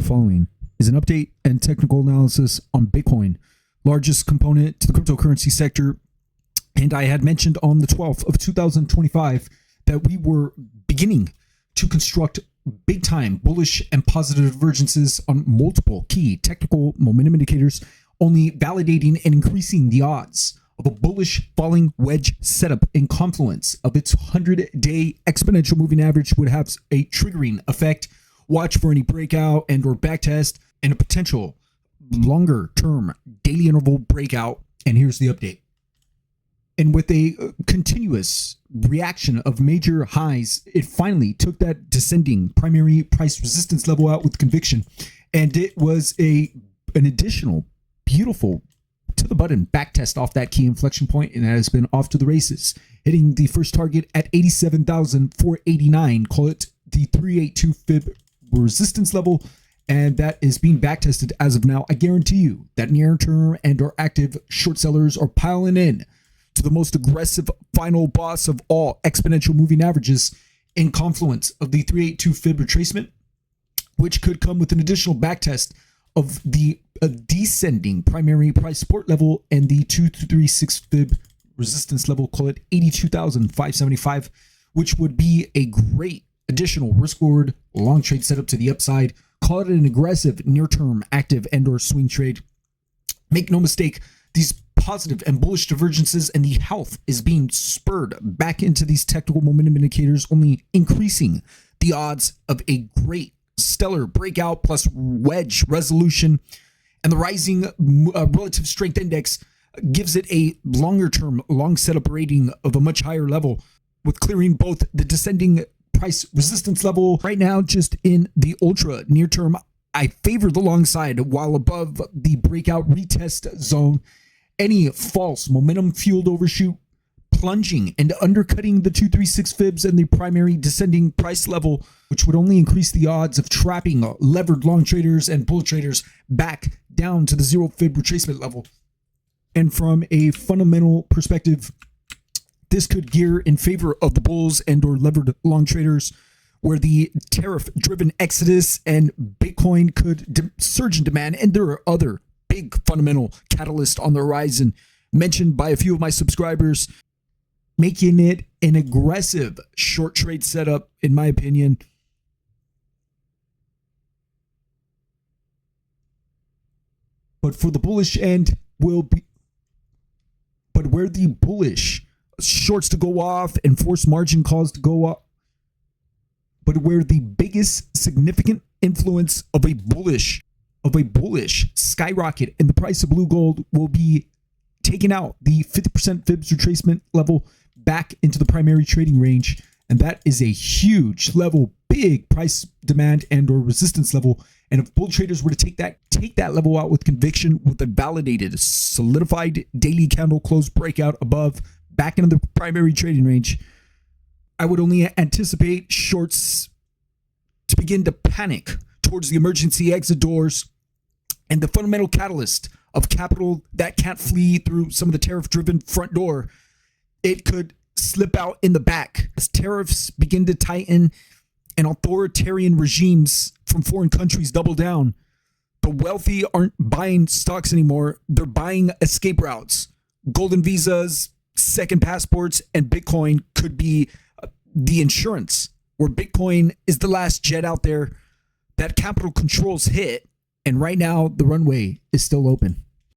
following is an update and technical analysis on Bitcoin, largest component to the cryptocurrency sector. And I had mentioned on the 12th of 2025 that we were beginning to construct big time bullish and positive divergences on multiple key technical momentum indicators, only validating and increasing the odds of a bullish falling wedge setup in confluence of its 100-day exponential moving average would have a triggering effect. Watch for any breakout and or backtest and a potential longer term daily interval breakout. And here's the update. And with a continuous reaction of major highs, it finally took that descending primary price resistance level out with conviction. And it was an additional beautiful to the button backtest off that key inflection point, and that has been off to the races, hitting the first target at 87,489. Call it the 382 fib resistance level, and that is being backtested as of now. I guarantee you that near term and or active short sellers are piling in to the most aggressive final boss of all exponential moving averages in confluence of the 382 fib retracement, which could come with an additional backtest of the descending primary price support level and the 236 fib resistance level, call it 82,575, which would be a great additional risk reward long trade setup to the upside. Call it an aggressive near-term active and or swing trade. Make no mistake, these positive and bullish divergences and the health is being spurred back into these technical momentum indicators, only increasing the odds of a great stellar breakout plus wedge resolution. And the rising relative strength index gives it a longer term long setup rating of a much higher level, with clearing both the descending price resistance level right now just in the ultra near term. I favor the long side while above the breakout retest zone. Any false momentum fueled overshoot plunging and undercutting the 236 fibs and the primary descending price level, which would only increase the odds of trapping levered long traders and bull traders back down to the 0 fib retracement level. And from a fundamental perspective, this could gear in favor of the bulls and or levered long traders, where the tariff driven exodus and Bitcoin could surge in demand. And there are other big fundamental catalysts on the horizon mentioned by a few of my subscribers, making it an aggressive short trade setup, in my opinion. But for the bullish end will be, but where the bullish shorts to go off and force margin calls to go up, but where the biggest significant influence of a bullish skyrocket in the price of blue gold will be taking out the 50% fibs retracement level back into the primary trading range. And that is a huge level, big price demand and or resistance level. And if bull traders were to take that level out with conviction, with a validated, solidified daily candle close breakout above back into the primary trading range, I would only anticipate shorts to begin to panic towards the emergency exit doors and the fundamental catalyst of capital that can't flee through some of the tariff-driven front door. It could slip out in the back as tariffs begin to tighten and authoritarian regimes from foreign countries double down. The wealthy aren't buying stocks anymore. They're buying escape routes. Golden visas, second passports, and Bitcoin could be the insurance, where Bitcoin is the last jet out there that capital controls hit. And right now, the runway is still open.